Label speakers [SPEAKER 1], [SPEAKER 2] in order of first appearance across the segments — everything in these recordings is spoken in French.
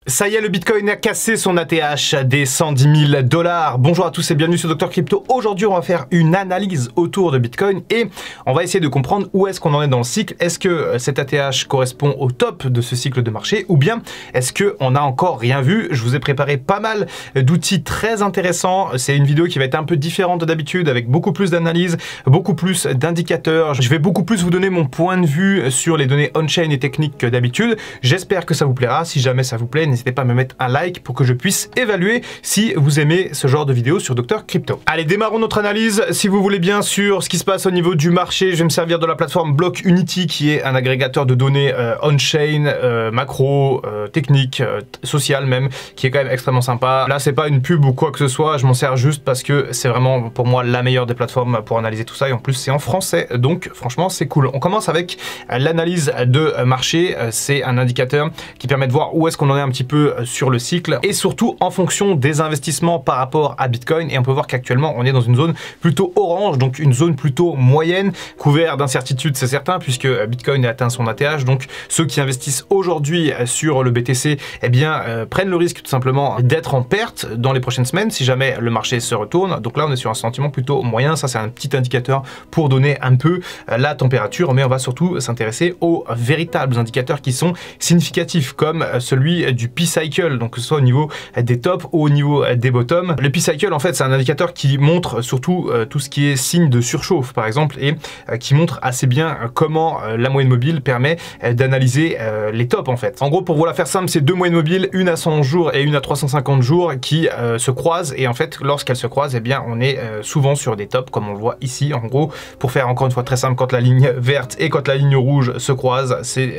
[SPEAKER 1] Ça y est, le Bitcoin a cassé son ATH des 110 000 $. Bonjour à tous et bienvenue sur Dr Crypto. Aujourd'hui, on va faire une analyse autour de Bitcoin et on va essayer de comprendre où est-ce qu'on en est dans le cycle. Est-ce que cet ATH correspond au top de ce cycle de marché ou bien est-ce qu'on n'a encore rien vu? Je vous ai préparé pas mal d'outils très intéressants. C'est une vidéo qui va être un peu différente d'habitude avec beaucoup plus d'analyse, beaucoup plus d'indicateurs. Je vais beaucoup plus vous donner mon point de vue sur les données on-chain et techniques que d'habitude. J'espère que ça vous plaira. Si jamais ça vous plaît, n'hésitez pas à me mettre un like pour que je puisse évaluer si vous aimez ce genre de vidéo sur Dr Crypto. Allez, démarrons notre analyse. Si vous voulez bien sur ce qui se passe au niveau du marché, je vais me servir de la plateforme Block.Unity qui est un agrégateur de données on-chain, macro, technique, social même, qui est quand même extrêmement sympa. Là, c'est pas une pub ou quoi que ce soit, je m'en sers juste parce que c'est vraiment pour moi la meilleure des plateformes pour analyser tout ça et en plus c'est en français, donc franchement c'est cool. On commence avec l'analyse de marché. C'est un indicateur qui permet de voir où est-ce qu'on en est un petit peu sur le cycle et surtout en fonction des investissements par rapport à Bitcoin. Et on peut voir qu'actuellement on est dans une zone plutôt orange, donc une zone plutôt moyenne, couvert d'incertitudes, c'est certain, puisque Bitcoin a atteint son ATH. Donc ceux qui investissent aujourd'hui sur le BTC, eh bien prennent le risque tout simplement d'être en perte dans les prochaines semaines si jamais le marché se retourne. Donc là on est sur un sentiment plutôt moyen. Ça c'est un petit indicateur pour donner un peu la température, mais on va surtout s'intéresser aux véritables indicateurs qui sont significatifs, comme celui du P-Cycle, donc que ce soit au niveau des tops ou au niveau des bottoms. Le P-Cycle, en fait, c'est un indicateur qui montre surtout tout ce qui est signe de surchauffe, par exemple, et qui montre assez bien comment la moyenne mobile permet d'analyser les tops, en fait. En gros, pour vous la faire simple, c'est deux moyennes mobiles, une à 100 jours et une à 350 jours, qui se croisent, et en fait, lorsqu'elles se croisent, eh bien, on est souvent sur des tops, comme on le voit ici. En gros, pour faire encore une fois très simple, quand la ligne verte et quand la ligne rouge se croisent, c'est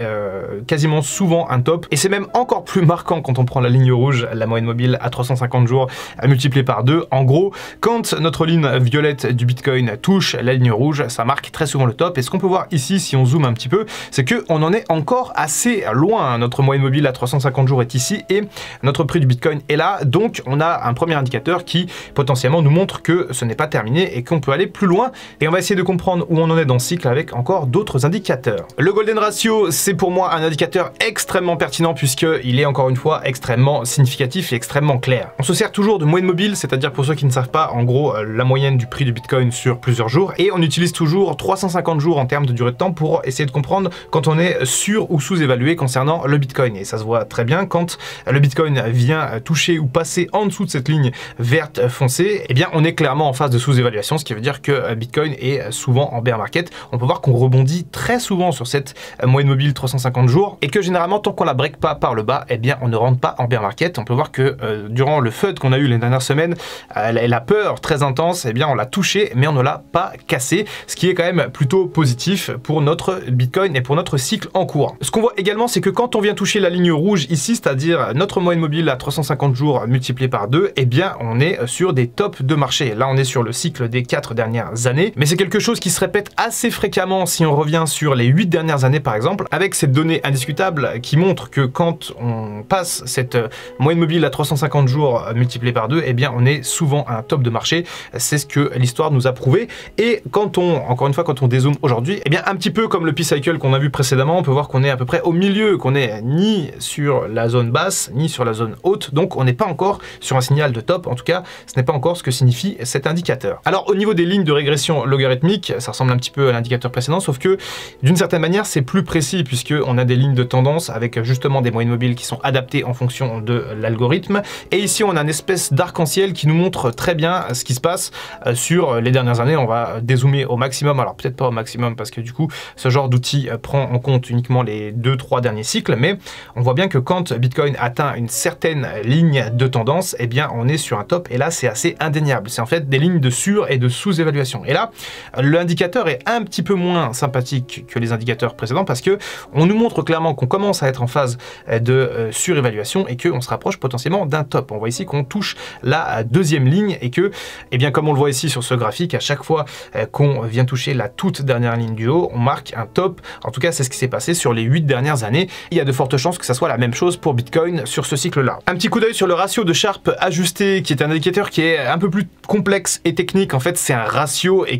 [SPEAKER 1] quasiment souvent un top, et c'est même encore plus marquant quand on prend la ligne rouge, la moyenne mobile à 350 jours multipliée par 2. En gros, quand notre ligne violette du Bitcoin touche la ligne rouge, ça marque très souvent le top. Et ce qu'on peut voir ici, si on zoome un petit peu, c'est qu'on en est encore assez loin. Notre moyenne mobile à 350 jours est ici et notre prix du Bitcoin est là. Donc on a un premier indicateur qui potentiellement nous montre que ce n'est pas terminé et qu'on peut aller plus loin. Et on va essayer de comprendre où on en est dans le cycle avec encore d'autres indicateurs. Le Golden Ratio, c'est pour moi un indicateur extrêmement pertinent puisqu'il est encore une fois extrêmement significatif et extrêmement clair. On se sert toujours de moyenne mobile, c'est-à-dire pour ceux qui ne savent pas, en gros, la moyenne du prix du Bitcoin sur plusieurs jours, et on utilise toujours 350 jours en termes de durée de temps pour essayer de comprendre quand on est sur ou sous-évalué concernant le Bitcoin. Et ça se voit très bien quand le Bitcoin vient toucher ou passer en dessous de cette ligne verte foncée, eh bien on est clairement en phase de sous-évaluation, ce qui veut dire que Bitcoin est souvent en bear market. On peut voir qu'on rebondit très souvent sur cette moyenne mobile 350 jours et que généralement tant qu'on la break pas par le bas, eh bien on ne rentre pas en bear market. On peut voir que durant le FUD qu'on a eu les dernières semaines, la peur très intense, eh bien on l'a touché mais on ne l'a pas cassé, ce qui est quand même plutôt positif pour notre Bitcoin et pour notre cycle en cours. Ce qu'on voit également, c'est que quand on vient toucher la ligne rouge ici, c'est-à-dire notre moyenne mobile à 350 jours multiplié par 2, eh bien on est sur des tops de marché. Là on est sur le cycle des 4 dernières années, mais c'est quelque chose qui se répète assez fréquemment si on revient sur les 8 dernières années par exemple, avec cette donnée indiscutable qui montre que quand on passe cette moyenne mobile à 350 jours multiplié par 2, eh bien on est souvent à un top de marché. C'est ce que l'histoire nous a prouvé. Et quand on, encore une fois, quand on dézoome aujourd'hui, eh bien un petit peu comme le P-Cycle qu'on a vu précédemment, on peut voir qu'on est à peu près au milieu, qu'on est ni sur la zone basse, ni sur la zone haute. Donc on n'est pas encore sur un signal de top. En tout cas, ce n'est pas encore ce que signifie cet indicateur. Alors au niveau des lignes de régression logarithmique, ça ressemble un petit peu à l'indicateur précédent, sauf que d'une certaine manière, c'est plus précis puisqu'on a des lignes de tendance avec justement des moyennes mobiles qui sont adaptées en fonction de l'algorithme. Et ici, on a une espèce d'arc-en-ciel qui nous montre très bien ce qui se passe sur les dernières années. On va dézoomer au maximum, alors peut-être pas au maximum parce que du coup, ce genre d'outil prend en compte uniquement les 2-3 derniers cycles, mais on voit bien que quand Bitcoin atteint une certaine ligne de tendance, eh bien on est sur un top et là c'est assez indéniable. C'est en fait des lignes de sur- et de sous-évaluation. Et là, l'indicateur est un petit peu moins sympathique que les indicateurs précédents parce que on nous montre clairement qu'on commence à être en phase de surévaluation et qu'on se rapproche potentiellement d'un top. On voit ici qu'on touche la deuxième ligne et que, eh bien, comme on le voit ici sur ce graphique, à chaque fois qu'on vient toucher la toute dernière ligne du haut, on marque un top. En tout cas, c'est ce qui s'est passé sur les 8 dernières années. Il y a de fortes chances que ça soit la même chose pour Bitcoin sur ce cycle-là. Un petit coup d'œil sur le ratio de Sharpe ajusté, qui est un indicateur qui est un peu plus complexe et technique. En fait, c'est un ratio et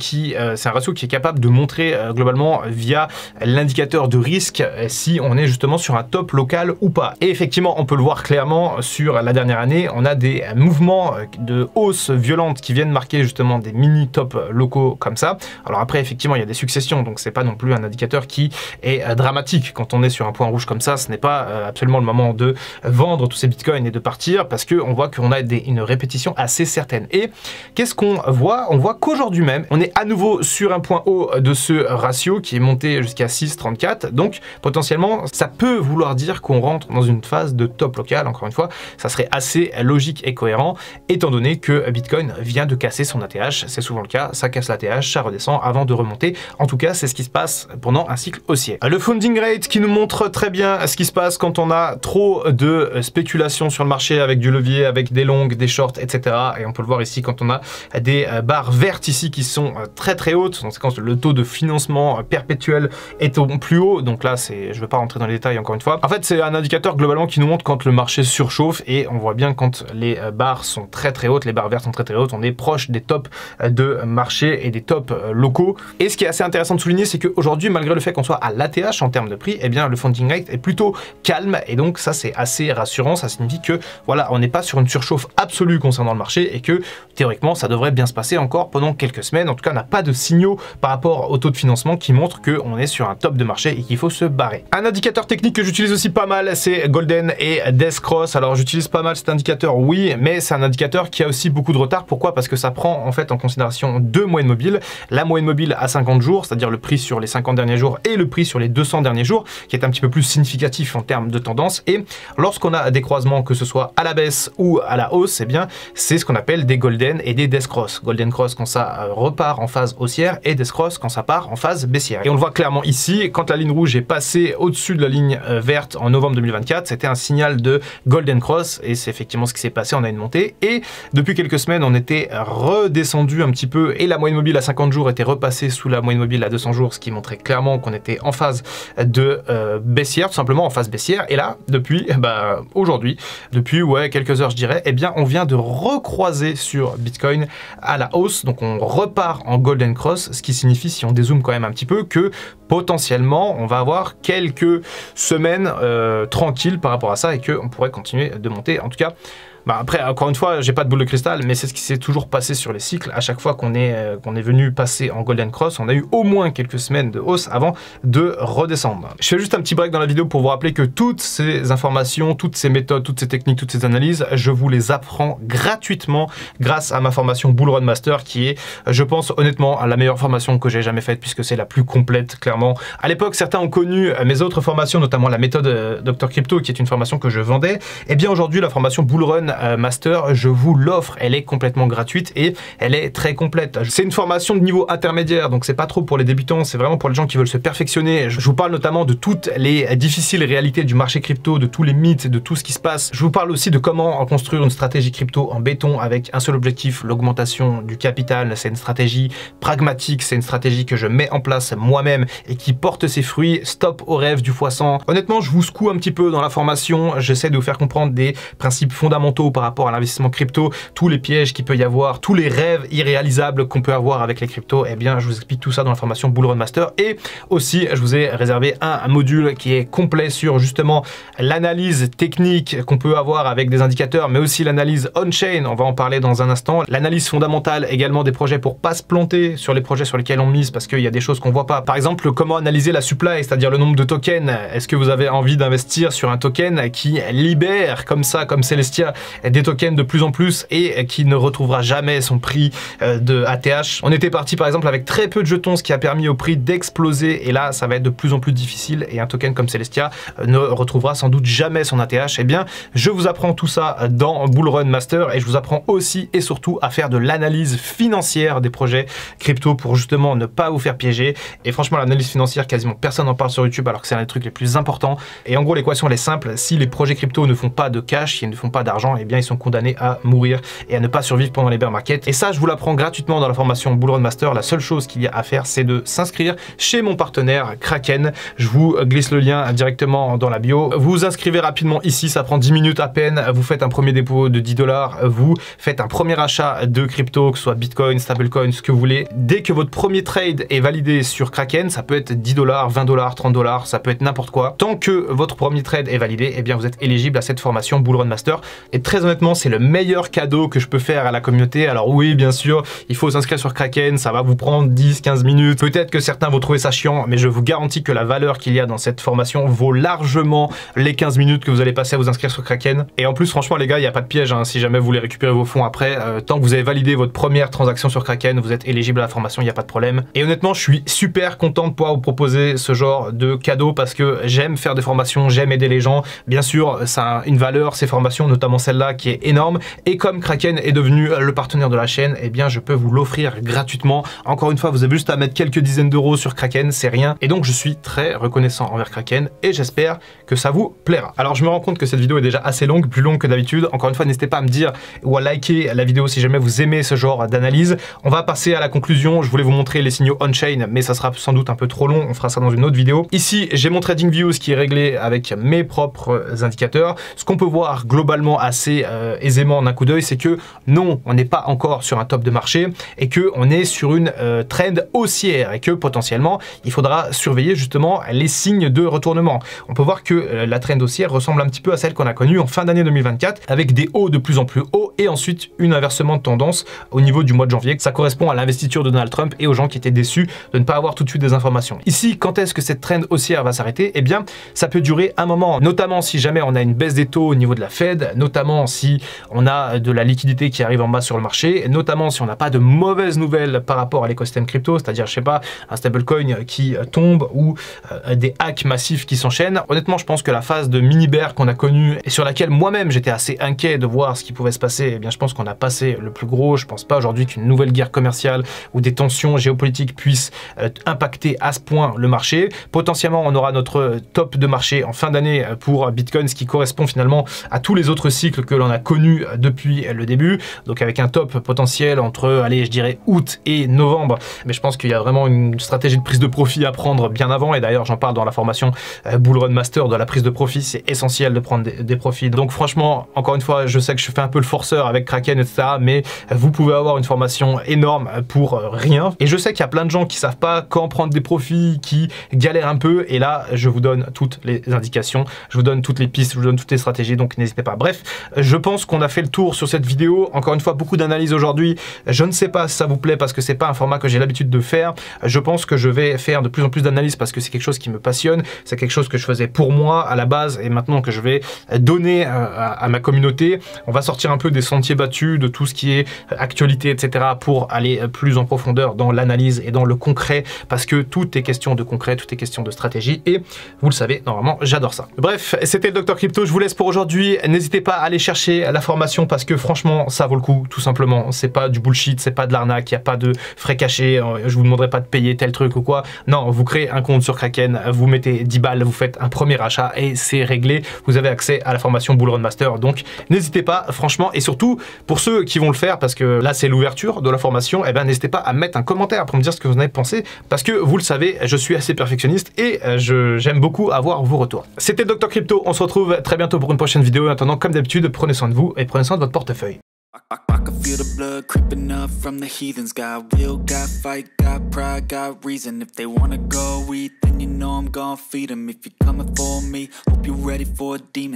[SPEAKER 1] c'est un ratio qui est capable de montrer globalement via l'indicateur de risque si on est justement sur un top local ou pas. Et effectivement, effectivement, on peut le voir clairement sur la dernière année, on a des mouvements de hausse violente qui viennent marquer justement des mini tops locaux comme ça. Alors après, effectivement, il y a des successions, donc c'est pas non plus un indicateur qui est dramatique. Quand on est sur un point rouge comme ça, ce n'est pas absolument le moment de vendre tous ces bitcoins et de partir, parce qu'on voit qu'on a une répétition assez certaine. Et qu'est-ce qu'on voit? On voit qu'aujourd'hui même, on est à nouveau sur un point haut de ce ratio qui est monté jusqu'à 6,34. Donc potentiellement, ça peut vouloir dire qu'on rentre dans une phase de top local. Encore une fois, ça serait assez logique et cohérent, étant donné que Bitcoin vient de casser son ATH. C'est souvent le cas, ça casse l'ATH, ça redescend avant de remonter. En tout cas, c'est ce qui se passe pendant un cycle haussier. Le funding rate qui nous montre très bien ce qui se passe quand on a trop de spéculation sur le marché avec du levier, avec des longues, des shorts, etc. Et on peut le voir ici quand on a des barres vertes ici qui sont très hautes. Donc c'est quand le taux de financement perpétuel est au plus haut. Donc là, je ne vais pas rentrer dans les détails encore une fois. En fait, c'est un indicateur globalement qui nous montre quand le marché surchauffe, et on voit bien quand les barres sont très hautes, les barres vertes sont très hautes, on est proche des tops de marché et des tops locaux. Et ce qui est assez intéressant de souligner, c'est qu'aujourd'hui, malgré le fait qu'on soit à l'ATH en termes de prix, eh bien le funding rate est plutôt calme, et donc ça c'est assez rassurant. Ça signifie que voilà, on n'est pas sur une surchauffe absolue concernant le marché, et que théoriquement ça devrait bien se passer encore pendant quelques semaines. En tout cas, on n'a pas de signaux par rapport au taux de financement qui montrent qu'on est sur un top de marché et qu'il faut se barrer. Un indicateur technique que j'utilise aussi pas mal, c'est Golden et Death Cross. Alors j'utilise pas mal cet indicateur, oui, mais c'est un indicateur qui a aussi beaucoup de retard. Pourquoi? Parce que ça prend en fait en considération deux moyennes mobiles. La moyenne mobile à 50 jours, c'est-à-dire le prix sur les 50 derniers jours, et le prix sur les 200 derniers jours, qui est un petit peu plus significatif en termes de tendance. Et lorsqu'on a des croisements, que ce soit à la baisse ou à la hausse, eh bien c'est ce qu'on appelle des Golden et des Death Cross. Golden Cross quand ça repart en phase haussière, et Death Cross quand ça part en phase baissière. Et on le voit clairement ici, quand la ligne rouge est passée au-dessus de la ligne verte en novembre 2024, c'était un signal de Golden Cross, et c'est effectivement ce qui s'est passé. On a une montée, et depuis quelques semaines on était redescendu un petit peu, et la moyenne mobile à 50 jours était repassée sous la moyenne mobile à 200 jours, ce qui montrait clairement qu'on était en phase de baissière, tout simplement en phase baissière. Et là, depuis aujourd'hui, depuis quelques heures je dirais, eh bien on vient de recroiser sur Bitcoin à la hausse. Donc on repart en Golden Cross, ce qui signifie, si on dézoome quand même un petit peu, que potentiellement on va avoir quelques semaines tranquilles par rapport à ça, et qu'on pourrait continuer de monter. En tout cas, après, encore une fois, j'ai pas de boule de cristal, mais c'est ce qui s'est toujours passé sur les cycles. À chaque fois qu'on est venu passer en Golden Cross, on a eu au moins quelques semaines de hausse avant de redescendre. Je fais juste un petit break dans la vidéo pour vous rappeler que toutes ces informations, toutes ces méthodes, toutes ces techniques, toutes ces analyses, je vous les apprends gratuitement grâce à ma formation Bull Run Master, qui est, je pense honnêtement, la meilleure formation que j'ai jamais faite, puisque c'est la plus complète, clairement. À l'époque, certains ont connu mes autres formations, notamment la méthode Dr Crypto, qui est une formation que je vendais. Et bien aujourd'hui, la formation Bull Run Master, je vous l'offre. Elle est complètement gratuite et elle est très complète. C'est une formation de niveau intermédiaire, donc c'est pas trop pour les débutants, c'est vraiment pour les gens qui veulent se perfectionner. Je vous parle notamment de toutes les difficiles réalités du marché crypto, de tous les mythes, de tout ce qui se passe. Je vous parle aussi de comment construire une stratégie crypto en béton avec un seul objectif, l'augmentation du capital. C'est une stratégie pragmatique, c'est une stratégie que je mets en place moi-même et qui porte ses fruits. Stop au rêve du x100. Honnêtement, je vous secoue un petit peu dans la formation, j'essaie de vous faire comprendre des principes fondamentaux par rapport à l'investissement crypto, tous les pièges qu'il peut y avoir, tous les rêves irréalisables qu'on peut avoir avec les cryptos. Eh bien, je vous explique tout ça dans la formation Bull Run Master. Et aussi, je vous ai réservé un module qui est complet sur justement l'analyse technique qu'on peut avoir avec des indicateurs, mais aussi l'analyse on-chain, on va en parler dans un instant, l'analyse fondamentale également des projets pour pas se planter sur les projets sur lesquels on mise, parce qu'il y a des choses qu'on voit pas. Par exemple, comment analyser la supply, c'est-à-dire le nombre de tokens. Est-ce que vous avez envie d'investir sur un token qui libère comme ça, comme Celestia, des tokens de plus en plus et qui ne retrouvera jamais son prix de ATH? On était parti par exemple avec très peu de jetons, ce qui a permis au prix d'exploser, et là ça va être de plus en plus difficile, et un token comme Celestia ne retrouvera sans doute jamais son ATH. Eh bien, je vous apprends tout ça dans Bull Run Master, et je vous apprends aussi et surtout à faire de l'analyse financière des projets crypto pour justement ne pas vous faire piéger. Et franchement, l'analyse financière, quasiment personne n'en parle sur YouTube, alors que c'est un des trucs les plus importants. Et en gros, l'équation elle est simple: si les projets crypto ne font pas de cash, s'ils ne font pas d'argent, eh bien ils sont condamnés à mourir et à ne pas survivre pendant les bear markets. Et ça, je vous l'apprends gratuitement dans la formation Bull Run Master. La seule chose qu'il y a à faire, c'est de s'inscrire chez mon partenaire Kraken. Je vous glisse le lien directement dans la bio. Vous vous inscrivez rapidement ici, ça prend 10 minutes à peine. Vous faites un premier dépôt de 10 $, vous faites un premier achat de crypto, que ce soit Bitcoin, stablecoin, ce que vous voulez. Dès que votre premier trade est validé sur Kraken, ça peut être 10 $, 20 $, 30 $, ça peut être n'importe quoi. Tant que votre premier trade est validé, eh bien vous êtes éligible à cette formation Bull Run Master. Et très honnêtement, c'est le meilleur cadeau que je peux faire à la communauté. Alors oui, bien sûr, il faut s'inscrire sur Kraken, ça va vous prendre 10-15 minutes. Peut-être que certains vont trouver ça chiant, mais je vous garantis que la valeur qu'il y a dans cette formation vaut largement les 15 minutes que vous allez passer à vous inscrire sur Kraken. Et en plus, franchement, les gars, il n'y a pas de piège, hein. Si jamais vous voulez récupérer vos fonds après, tant que vous avez validé votre première transaction sur Kraken, vous êtes éligible à la formation, il n'y a pas de problème. Et honnêtement, je suis super content de pouvoir vous proposer ce genre de cadeau parce que j'aime faire des formations, j'aime aider les gens. Bien sûr, ça a une valeur, ces formations, notamment celle-là, qui est énorme. Et comme Kraken est devenu le partenaire de la chaîne, eh bien, je peux vous l'offrir gratuitement. Encore une fois, vous avez juste à mettre quelques dizaines d'euros sur Kraken, c'est rien. Et donc, je suis très reconnaissant envers Kraken et j'espère que ça vous plaira. Alors, je me rends compte que cette vidéo est déjà assez longue, plus longue que d'habitude. Encore une fois, n'hésitez pas à me dire ou à liker la vidéo si jamais vous aimez ce genre d'analyse. On va passer à la conclusion. Je voulais vous montrer les signaux on-chain, mais ça sera sans doute un peu trop long. On fera ça dans une autre vidéo. Ici, j'ai mon TradingViews qui est réglé avec mes propres indicateurs. Ce qu'on peut voir globalement assez aisément en un coup d'œil, c'est que non, on n'est pas encore sur un top de marché et que on est sur une trend haussière et que potentiellement, il faudra surveiller justement les signes de retournement. On peut voir que la trend haussière ressemble un petit peu à celle qu'on a connue en fin d'année 2024 avec des hauts de plus en plus hauts et ensuite un inversement de tendance au niveau du mois de janvier. Ça correspond à l'investiture de Donald Trump et aux gens qui étaient déçus de ne pas avoir tout de suite des informations. Ici, quand est-ce que cette trend haussière va s'arrêter? Eh bien, ça peut durer un moment, notamment si jamais on a une baisse des taux au niveau de la Fed, notamment si on a de la liquidité qui arrive en bas sur le marché, notamment si on n'a pas de mauvaises nouvelles par rapport à l'écosystème crypto, c'est-à-dire, je sais pas, un stablecoin qui tombe ou des hacks massifs qui s'enchaînent. Honnêtement, je pense que la phase de mini-bear qu'on a connue et sur laquelle moi-même j'étais assez inquiet de voir ce qui pouvait se passer, eh bien, je pense qu'on a passé le plus gros. Je pense pas aujourd'hui qu'une nouvelle guerre commerciale ou des tensions géopolitiques puissent impacter à ce point le marché. Potentiellement, on aura notre top de marché en fin d'année pour Bitcoin, ce qui correspond finalement à tous les autres cycles que l'on a connus depuis le début. Donc avec un top potentiel entre, allez, je dirais août et novembre. Mais je pense qu'il y a vraiment une stratégie de prise de profit à prendre bien avant. Et d'ailleurs, j'en parle dans la formation Bull Run Master de la prise de profit. C'est essentiel de prendre des profits. Donc franchement, encore une fois, je sais que je fais un peu le forceur avec Kraken, etc. Mais vous pouvez avoir une formation énorme pour rien. Et je sais qu'il y a plein de gens qui savent pas quand prendre des profits, qui galèrent un peu. Et là, je vous donne toutes les indications, je vous donne toutes les pistes, je vous donne toutes les stratégies. Donc n'hésitez pas. Bref, je pense qu'on a fait le tour sur cette vidéo. Encore une fois, beaucoup d'analyses aujourd'hui. Je ne sais pas si ça vous plaît parce que c'est pas un format que j'ai l'habitude de faire. Je pense que je vais faire de plus en plus d'analyses parce que c'est quelque chose qui me passionne. C'est quelque chose que je faisais pour moi à la base et maintenant que je vais donner à ma communauté. On va sortir un peu des sentiers battus, de tout ce qui est actualité, etc. pour aller plus en profondeur dans l'analyse et dans le concret parce que tout est question de concret, tout est question de stratégie et vous le savez, normalement, j'adore ça. Bref, c'était le Dr Crypto. Je vous laisse pour aujourd'hui. N'hésitez pas à aller chercher la formation parce que franchement, ça vaut le coup, tout simplement. C'est pas du bullshit, c'est pas de l'arnaque, il n'y a pas de frais cachés. Je vous demanderai pas de payer tel truc ou quoi. Non, vous créez un compte sur Kraken, vous mettez 10 balles, vous faites un premier achat et c'est réglé. Vous avez accès à la formation Bull Run Master. Donc, n'hésitez pas, franchement, et surtout pour ceux qui vont le faire, parce que là, c'est l'ouverture de la formation, eh ben, n'hésitez pas à mettre un commentaire pour me dire ce que vous en avez pensé, parce que vous le savez, je suis assez perfectionniste et j'aime beaucoup avoir vos retours. C'était Dr Crypto. On se retrouve très bientôt pour une prochaine vidéo. En attendant, comme d'habitude, prenez soin de vous et prenez soin de votre portefeuille.
[SPEAKER 2] I can feel the blood creeping up from the heathens. Got will, got fight, got pride, got reason. If they wanna go eat, then you know I'm gonna feed them. If you're coming for me, hope you're ready for a demon.